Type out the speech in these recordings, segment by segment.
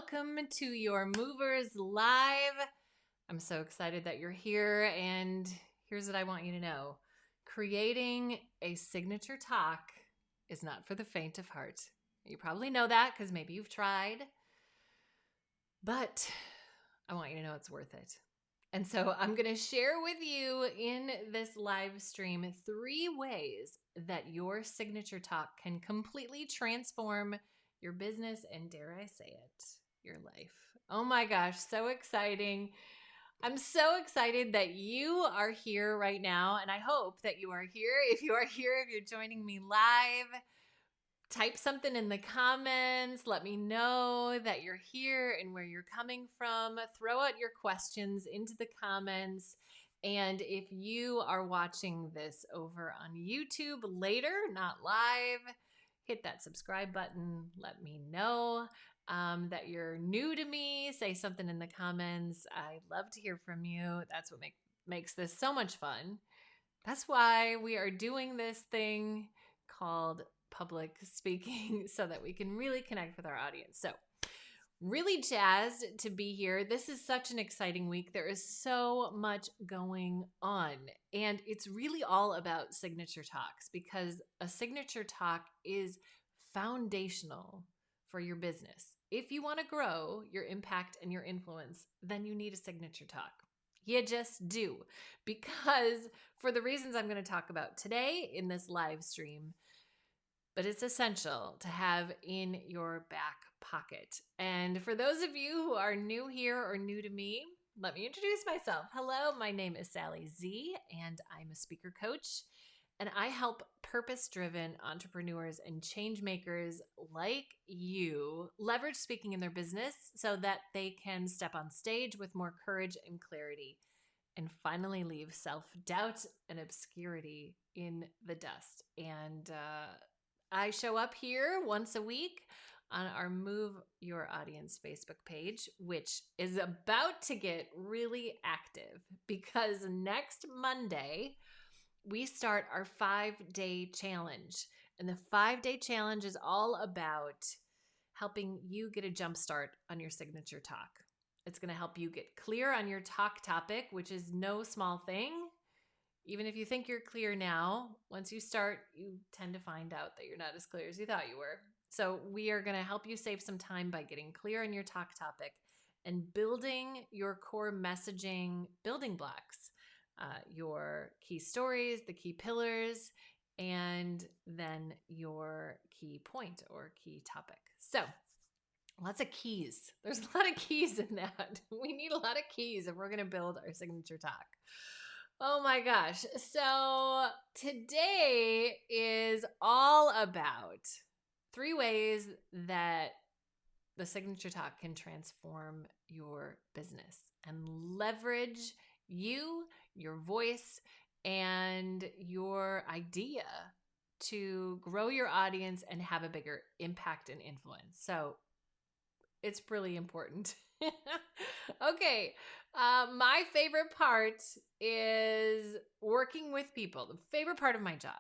welcome to your Movers Live. I'm so excited that you're here, and here's what I want you to know. Creating a signature talk is not for the faint of heart. You probably know that because maybe you've tried, but I want you to know it's worth it. And so I'm going to share with you in this live stream 3 ways that your signature talk can completely transform your business and, dare I say it, your life. Oh my gosh, so exciting. I'm so excited that you are here right now, and I hope that you are here. If you are here, if you're joining me live, type something in the comments. Let me know that you're here and where you're coming from. Throw out your questions into the comments. And if you are watching this over on YouTube later, not live, hit that subscribe button. Let me know that you're new to me. Say something in the comments. I love to hear from you. That's what makes this so much fun. That's why we are doing this thing called public speaking so that we can really connect with our audience. So really jazzed to be here. This is such an exciting week. There is so much going on, and it's really all about signature talks because a signature talk is foundational for your business. If you want to grow your impact and your influence, then you need a signature talk. You just do, because for the reasons I'm going to talk about today in this live stream, but it's essential to have in your back pocket. And for those of you who are new here or new to me, let me introduce myself. Hello, my name is Sally Z, and I'm a speaker coach, and I help purpose-driven entrepreneurs and change makers like you leverage speaking in their business so that they can step on stage with more courage and clarity and finally leave self-doubt and obscurity in the dust. And I show up here once a week on our Move Your Audience Facebook page, which is about to get really active because next Monday, we start our 5-day challenge. And the 5-day challenge is all about helping you get a jump start on your signature talk. It's going to help you get clear on your talk topic, which is no small thing. Even if you think you're clear now, once you start, you tend to find out that you're not as clear as you thought you were. So we are going to help you save some time by getting clear on your talk topic and building your core messaging building blocks, your key stories, the key pillars, and then your key point or key topic. So lots of keys. There's a lot of keys in that. We need a lot of keys if we're going to build our signature talk. Oh my gosh. So today is all about 3 ways that the signature talk can transform your business and leverage you, your voice, and your idea to grow your audience and have a bigger impact and influence. So it's really important. Okay. My favorite part is working with people. The favorite part of my job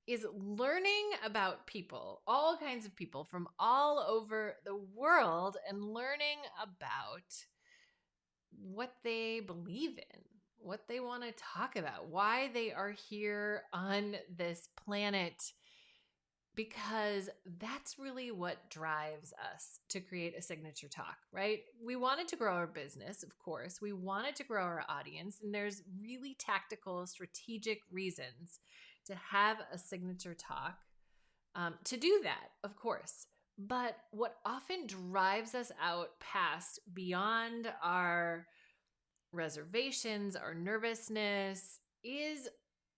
is learning about people, all kinds of people from all over the world, and learning about what they believe in, what they want to talk about, why they are here on this planet. Because that's really what drives us to create a signature talk, right? We wanted to grow our business, of course. We wanted to grow our audience, and there's really tactical, strategic reasons to have a signature talk to do that, of course. But what often drives us out past, beyond our reservations, our nervousness, is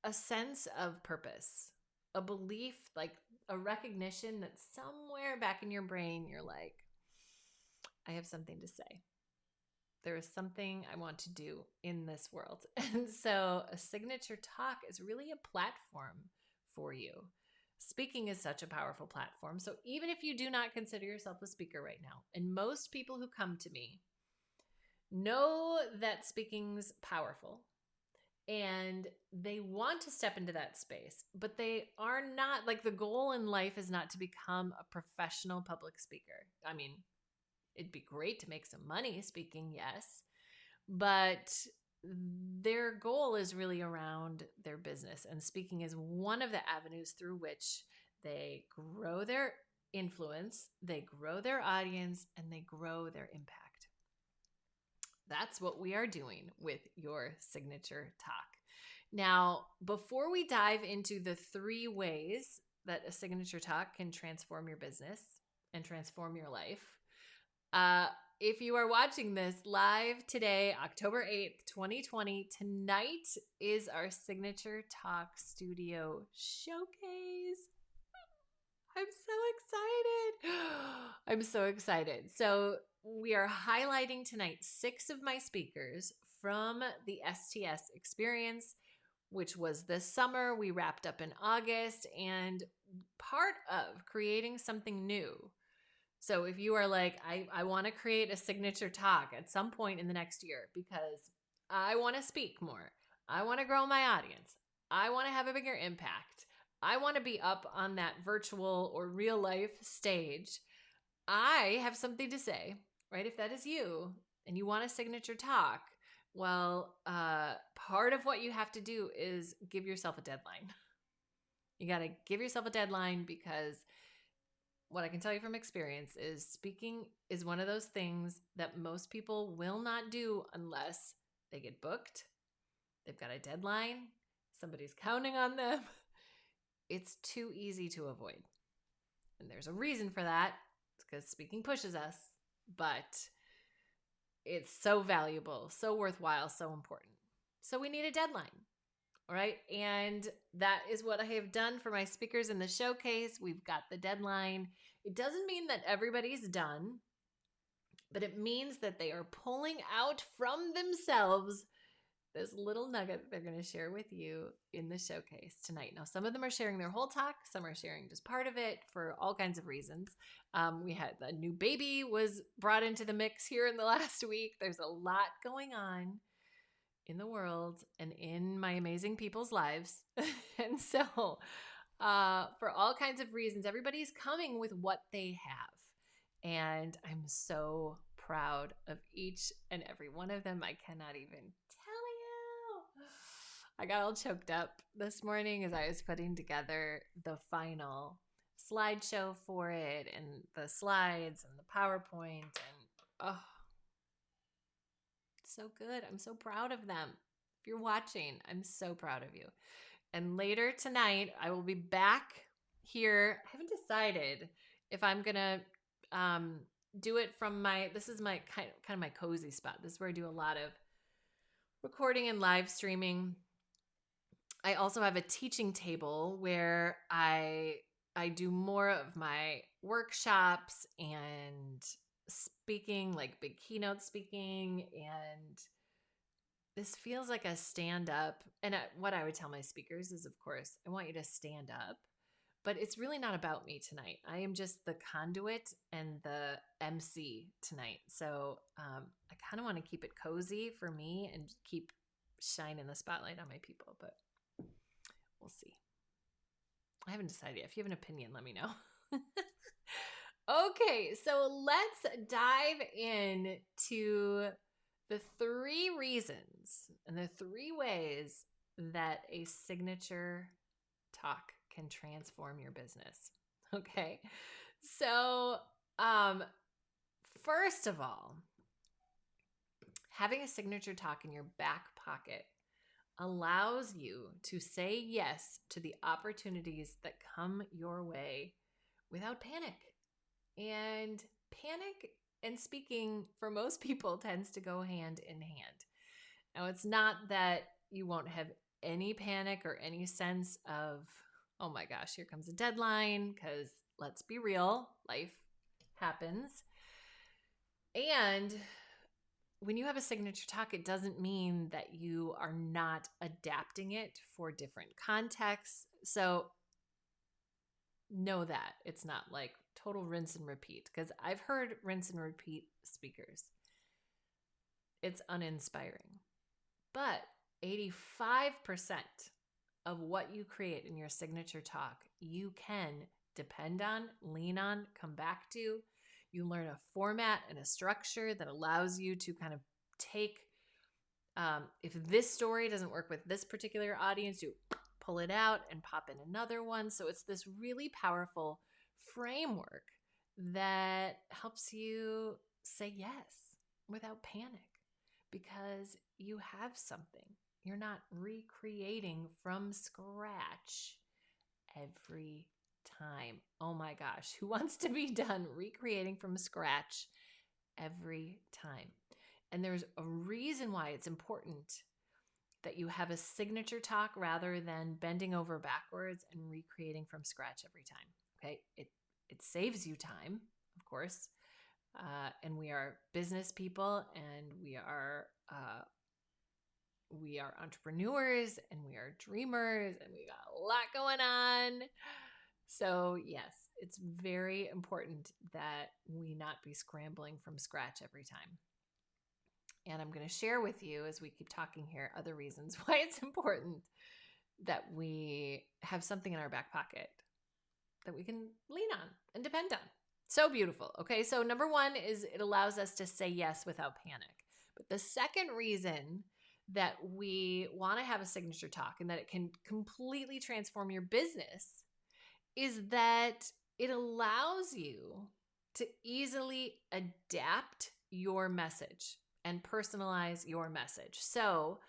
a sense of purpose, a belief, like a recognition that somewhere back in your brain, you're like, I have something to say. There is something I want to do in this world. And so a signature talk is really a platform for you. Speaking is such a powerful platform. So even if you do not consider yourself a speaker right now, and most people who come to me know that speaking's powerful, and they want to step into that space, but they are not, like, the goal in life is not to become a professional public speaker. I mean, It'd be great to make some money speaking, yes, but their goal is really around their business. And speaking is one of the avenues through which they grow their influence, they grow their audience, and they grow their impact. That's what we are doing with your signature talk. Now, before we dive into the 3 ways that a signature talk can transform your business and transform your life, if you are watching this live today, October 8th, 2020, tonight is our Signature Talk Studio Showcase. I'm so excited. I'm so excited. So we are highlighting tonight 6 of my speakers from the STS experience, which was this summer. We wrapped up in August, and part of creating something new. So if you are like, I want to create a signature talk at some point in the next year because I want to speak more, I want to grow my audience, I want to have a bigger impact, I want to be up on that virtual or real life stage, I have something to say, right? If that is you and you want a signature talk, well, part of what you have to do is give yourself a deadline. You got to give yourself a deadline because what I can tell you from experience is speaking is one of those things that most people will not do unless they get booked, they've got a deadline, somebody's counting on them. It's too easy to avoid. And there's a reason for that. It's because speaking pushes us, but it's so valuable, so worthwhile, so important. So we need a deadline. All right. And that is what I have done for my speakers in the showcase. We've got the deadline. It doesn't mean that everybody's done, but it means that they are pulling out from themselves this little nugget that they're going to share with you in the showcase tonight. Now, some of them are sharing their whole talk. Some are sharing just part of it for all kinds of reasons. We had a new baby was brought into the mix here in the last week. There's a lot going on in the world and in my amazing people's lives. And so for all kinds of reasons, everybody's coming with what they have. And I'm so proud of each and every one of them. I cannot even tell you. I got all choked up this morning as I was putting together the final slideshow for it and the slides and the PowerPoint. And oh, so good. I'm so proud of them. If you're watching, I'm so proud of you. And later tonight, I will be back here. I haven't decided if I'm going to do it from this is my kind of my cozy spot. This is where I do a lot of recording and live streaming. I also have a teaching table where I do more of my workshops and speaking, like big keynote speaking, and this feels like a stand-up. And what I would tell my speakers is, of course, I want you to stand up, but it's really not about me tonight. I am just the conduit and the MC tonight. So I kind of want to keep it cozy for me and keep shining the spotlight on my people, but we'll see. I haven't decided yet. If you have an opinion, let me know. Okay, so let's dive into the 3 reasons and the 3 ways that a signature talk can transform your business. Okay, so first of all, having a signature talk in your back pocket allows you to say yes to the opportunities that come your way without panic. And panic and speaking for most people tends to go hand in hand. Now, it's not that you won't have any panic or any sense of, oh my gosh, here comes a deadline, because let's be real, life happens. And when you have a signature talk, it doesn't mean that you are not adapting it for different contexts. So know that it's not like total rinse and repeat, because I've heard rinse and repeat speakers. It's uninspiring. But 85% of what you create in your signature talk, you can depend on, lean on, come back to. You learn a format and a structure that allows you to kind of take, if this story doesn't work with this particular audience, you pull it out and pop in another one. So it's this really powerful framework that helps you say yes without panic because you have something. You're not recreating from scratch every time. Oh my gosh, who wants to be done recreating from scratch every time? And there's a reason why it's important that you have a signature talk rather than bending over backwards and recreating from scratch every time. Okay, it saves you time, of course, and we are business people, and we are entrepreneurs, and we are dreamers, and we got a lot going on. So yes, it's very important that we not be scrambling from scratch every time. And I'm going to share with you, as we keep talking here, other reasons why it's important that we have something in our back pocket that we can lean on and depend on. So beautiful. Okay, so number one is it allows us to say yes without panic. But the second reason that we want to have a signature talk and that it can completely transform your business is that it allows you to easily adapt your message and personalize your message. So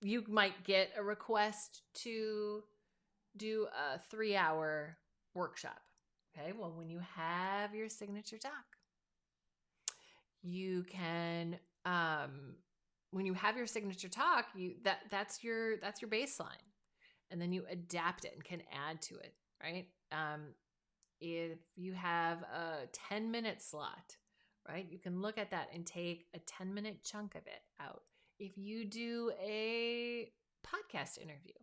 you might get a request to do a 3-hour workshop. Okay, well, when you have your signature talk, you can, when you have your signature talk, that's your baseline, and then you adapt it and can add to it, right? If you have a 10-minute slot, right, you can look at that and take a 10-minute chunk of it out. If you do a podcast interview,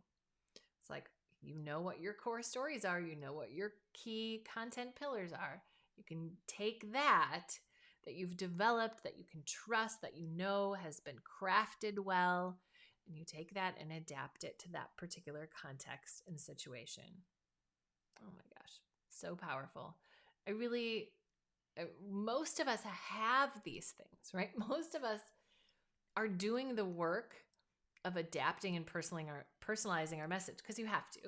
it's like, you know what your core stories are, you know what your key content pillars are. You can take that you've developed, that you can trust, that you know has been crafted well, and you take that and adapt it to that particular context and situation. Oh my gosh, so powerful. Most of us have these things, right? Most of us are doing the work of adapting and personalizing our message because you have to,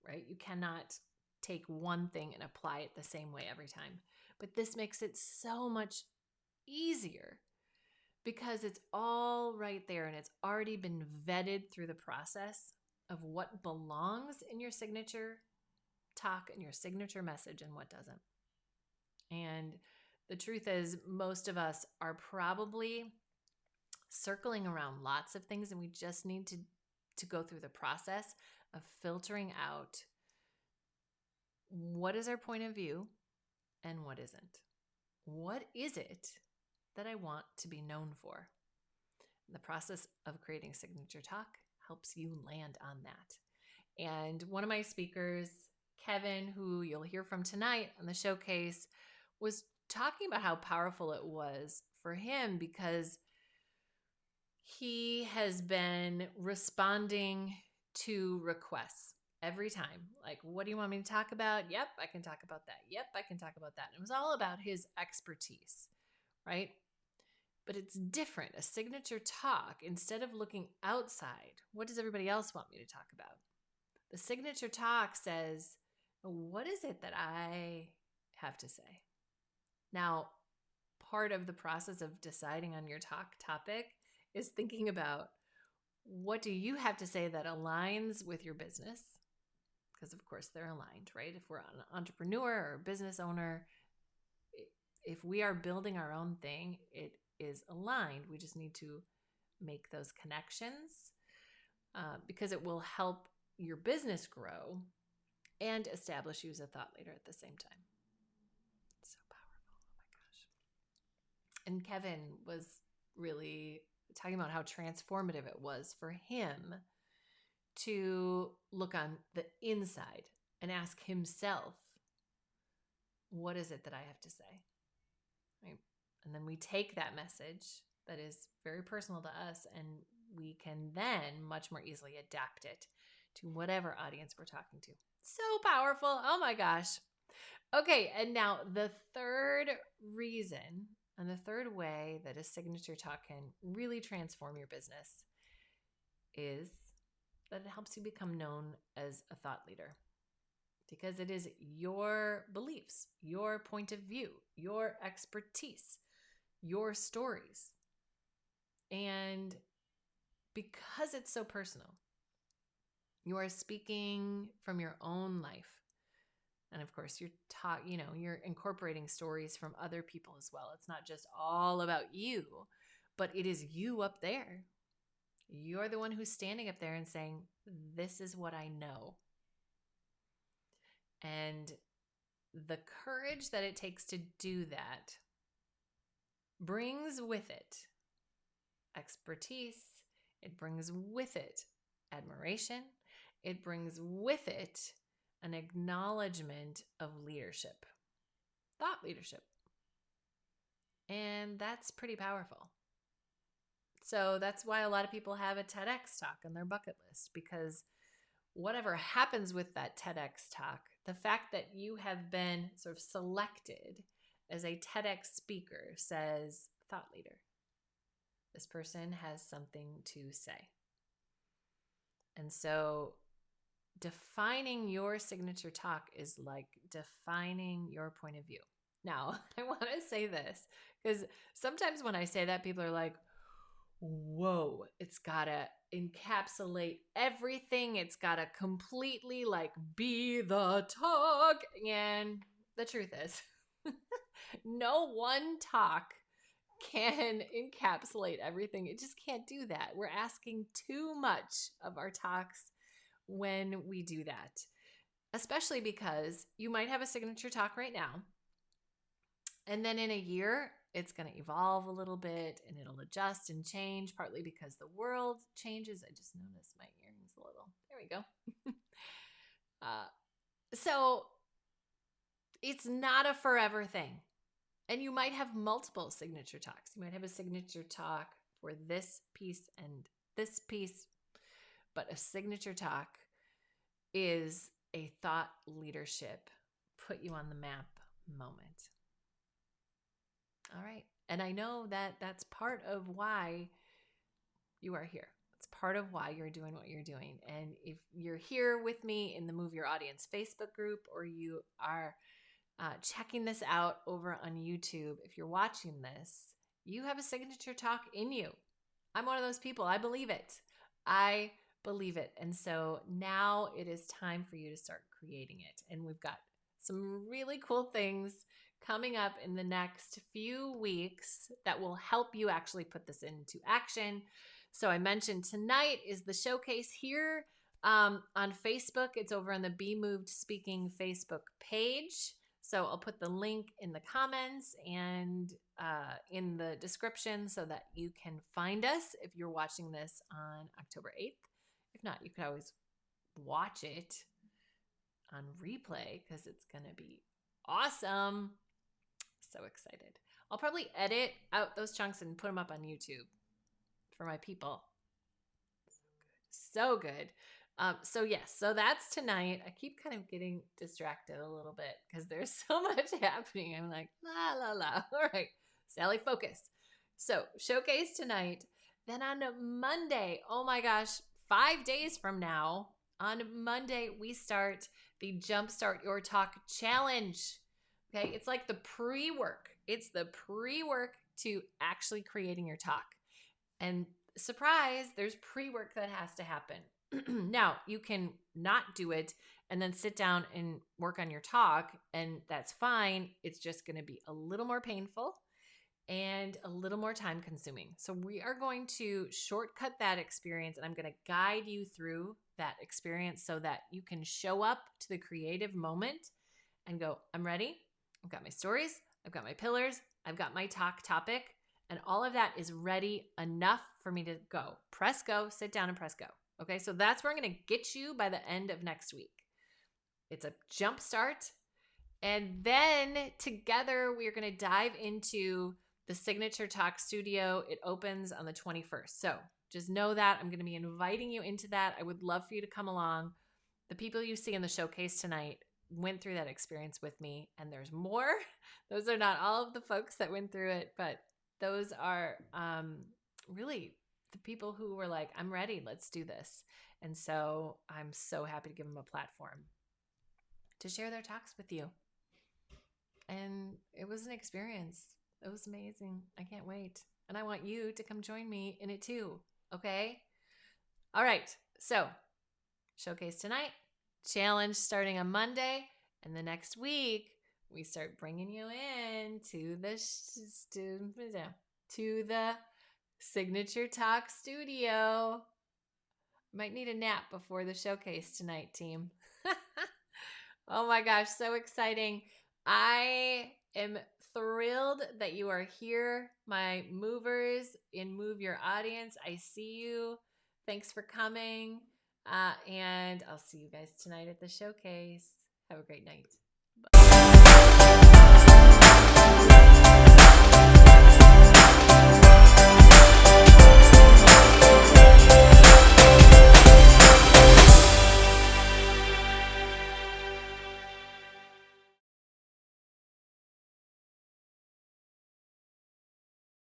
right? You cannot take one thing and apply it the same way every time. But this makes it so much easier because it's all right there and it's already been vetted through the process of what belongs in your signature talk and your signature message and what doesn't. And the truth is, most of us are probably circling around lots of things, and we just need to go through the process of filtering out what is our point of view and what isn't. What is it that I want to be known for? The process of creating signature talk helps you land on that. And one of my speakers, Kevin, who you'll hear from tonight on the showcase, was talking about how powerful it was for him because he has been responding to requests every time. Like, what do you want me to talk about? Yep, I can talk about that. Yep, I can talk about that. And it was all about his expertise, right? But it's different. A signature talk, instead of looking outside, what does everybody else want me to talk about? The signature talk says, what is it that I have to say? Now, part of the process of deciding on your talk topic is thinking about, what do you have to say that aligns with your business? Because of course they're aligned, right? If we're an entrepreneur or a business owner, if we are building our own thing, it is aligned. We just need to make those connections because it will help your business grow and establish you as a thought leader at the same time. So powerful. Oh my gosh. And Kevin was really talking about how transformative it was for him to look on the inside and ask himself, what is it that I have to say? Right? And then we take that message that is very personal to us, and we can then much more easily adapt it to whatever audience we're talking to. So powerful. Oh my gosh. Okay, and now the third reason and the third way that a signature talk can really transform your business is that it helps you become known as a thought leader, because it is your beliefs, your point of view, your expertise, your stories. And because it's so personal, you are speaking from your own life. And of course, you're incorporating stories from other people as well. It's not just all about you, but it is you up there. You're the one who's standing up there and saying, this is what I know. And the courage that it takes to do that brings with it expertise. It brings with it admiration. It brings with it an acknowledgement of leadership, thought leadership. And that's pretty powerful. So that's why a lot of people have a TEDx talk on their bucket list, because whatever happens with that TEDx talk, the fact that you have been sort of selected as a TEDx speaker says, thought leader. This person has something to say. And so defining your signature talk is like defining your point of view. Now, I want to say this because sometimes when I say that, people are like, whoa, it's got to encapsulate everything. It's got to completely like be the talk. And the truth is, no one talk can encapsulate everything. It just can't do that. We're asking too much of our talks when we do that, especially because you might have a signature talk right now. And then in a year, it's going to evolve a little bit and it'll adjust and change, partly because the world changes. I just noticed my earrings a little. There we go. So it's not a forever thing. And you might have multiple signature talks. You might have a signature talk for this piece and this piece. But a signature talk is a thought leadership, put you on the map moment. All right. And I know that that's part of why you are here. It's part of why you're doing what you're doing. And if you're here with me in the Move Your Audience Facebook group, or you are checking this out over on YouTube, if you're watching this, you have a signature talk in you. I'm one of those people. I believe it. I believe it. And so now it is time for you to start creating it. And we've got some really cool things coming up in the next few weeks that will help you actually put this into action. So I mentioned tonight is the showcase here on Facebook. It's over on the Be Moved Speaking Facebook page. So I'll put the link in the comments and in the description so that you can find us if you're watching this on October 8th. If not, you could always watch it on replay because it's going to be awesome. So excited. I'll probably edit out those chunks and put them up on YouTube for my people. So good. So yes, so that's tonight. I keep kind of getting distracted a little bit because there's so much happening. I'm like, la, la, la. All right, Sally, focus. So showcase tonight. Then on Monday, oh my gosh, 5 days from now, on Monday, we start the Jumpstart Your Talk Challenge. Okay, it's like the pre-work. It's the pre-work to actually creating your talk. And surprise, there's pre-work that has to happen. Now, you can not do it and then sit down and work on your talk, and that's fine. It's just going to be a little more painful and a little more time consuming. So we are going to shortcut that experience, and I'm going to guide you through that experience so that you can show up to the creative moment and go, I'm ready. I've got my stories. I've got my pillars. I've got my talk topic, and all of that is ready enough for me to go. Press go, sit down and press go. Okay, so that's where I'm going to get you by the end of next week. It's a jump start. And then together we are going to dive into the Signature Talk Studio. It opens on the 21st. So just know that I'm going to be inviting you into that. I would love for you to come along. The people you see in the showcase tonight, went through that experience with me, and there's more. Those are not all of the folks that went through it, but those are really the people who were like, I'm ready, let's do this. And so I'm so happy to give them a platform to share their talks with you. And it was an experience. It was amazing. I can't wait. And I want you to come join me in it too. Okay? All right. So, showcase tonight, challenge starting on Monday, and the next week we start bringing you in to the Signature Talk studio. Might need a nap before the showcase tonight, team. Oh my gosh, so exciting. I am thrilled that you are here, my movers in Move Your Audience. I see you. Thanks for coming. And I'll see you guys tonight at the showcase. Have a great night. Bye.